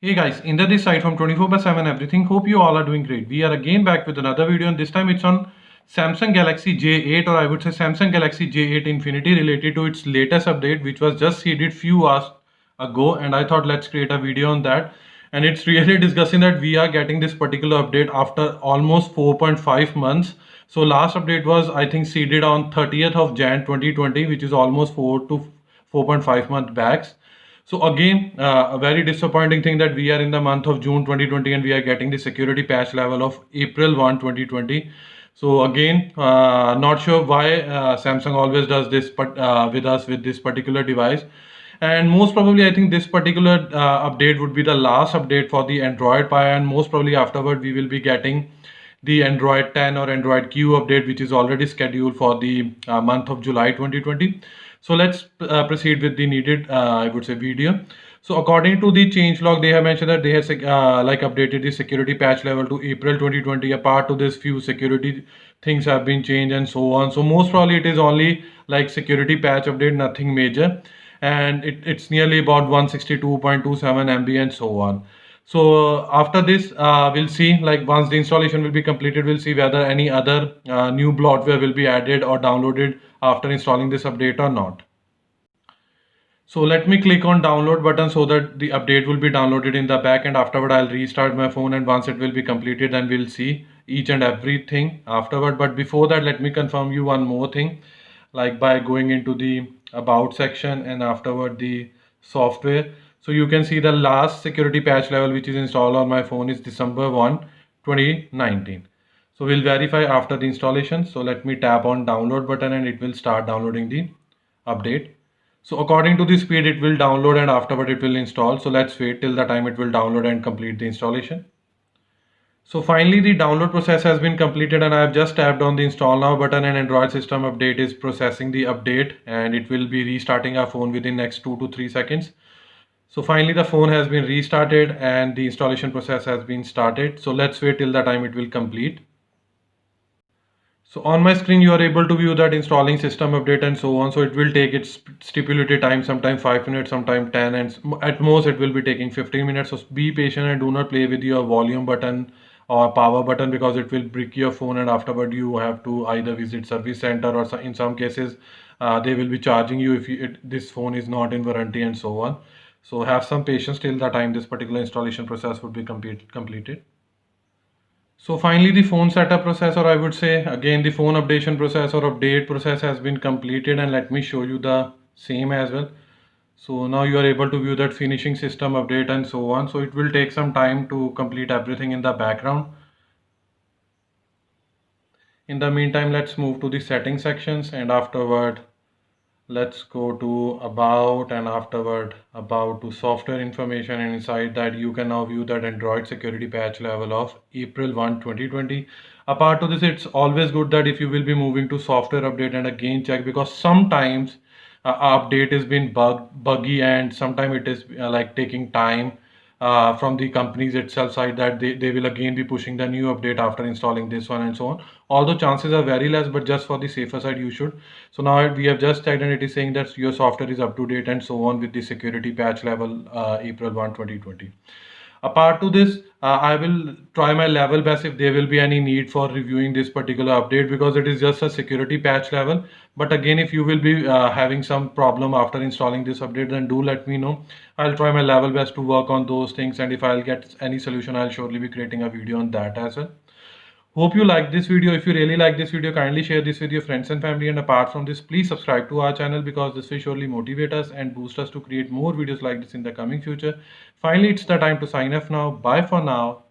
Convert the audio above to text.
Hey guys, Inder this side from 24/7 everything. Hope you all are doing great. We are again back with another video, and this time it's on Samsung Galaxy J8, or I would say Samsung Galaxy J8 Infinity, related to its latest update which was just seeded few hours ago, and I thought let's create a video on that. And it's really discussing that we are getting this particular update after almost 4.5 months. So last update was, I think, seeded on 30th of Jan 2020, which is almost 4 to 4.5 month backs. So again, a very disappointing thing that we are in the month of June 2020 and we are getting the security patch level of April 1, 2020. So again, not sure why Samsung always does this, but with us with this particular device. And most probably, I think this particular update would be the last update for the Android Pie, and most probably afterward we will be getting the Android 10 or Android Q update, which is already scheduled for the month of July 2020. So let's proceed with the needed, I would say, video. So according to the changelog, they have mentioned that they have like updated the security patch level to April 2020. Apart to this, few security things have been changed and so on. So most probably it is only like security patch update, nothing major, and it's nearly about 162.27 MB and so on. So after this, we'll see, like once the installation will be completed, we'll see whether any other new bloatware will be added or downloaded after installing this update or not. So let me click on download button so that the update will be downloaded in the back, and afterward I'll restart my phone, and once it will be completed then we'll see each and everything afterward. But before that, let me confirm you one more thing, like by going into the about section and afterward the software. So you can see the last security patch level which is installed on my phone is December 1, 2019. So we'll verify after the installation. So let me tap on download button and it will start downloading the update. So according to the speed it will download and afterward it will install. So let's wait till the time it will download and complete the installation. So finally the download process has been completed, and I have just tapped on the install now button, and Android system update is processing the update, and it will be restarting our phone within next 2 to 3 seconds. So finally the phone has been restarted and the installation process has been started. So let's wait till the time it will complete. So on my screen you are able to view that installing system update and so on. So it will take its stipulated time, sometime 5 minutes, sometime 10, and at most it will be taking 15 minutes. So be patient and do not play with your volume button or power button, because it will brick your phone, and afterward you have to either visit service center, or in some cases they will be charging you if this phone is not in warranty and so on. So have some patience till the time this particular installation process would be completed. So finally the phone setup process, or I would say again the phone updation process or update process has been completed, and let me show you the same as well. So now you are able to view that finishing system update and so on. So it will take some time to complete everything in the background. In the meantime, let's move to the setting sections, and afterward let's go to about, and afterward about to software information, and inside that you can now view that Android security patch level of April 1, 2020. Apart to this, it's always good that if you will be moving to software update and again check, because sometimes update has been buggy, and sometimes it is like taking time from the companies itself side, that they will again be pushing the new update after installing this one and so on. Although chances are very less, but just for the safer side you should. So now we have just checked and it is saying that your software is up to date and so on with the security patch level April 1, 2020. Apart to this, I will try my level best if there will be any need for reviewing this particular update, because it is just a security patch level. But again, if you will be having some problem after installing this update, then do let me know. I'll try my level best to work on those things, and if I'll get any solution, I'll surely be creating a video on that as well. Hope you like this video. If you really like this video, kindly share this with your friends and family, and apart from this, please subscribe to our channel, because this will surely motivate us and boost us to create more videos like this in the coming future. Finally, it's the time to sign off now. Bye for now.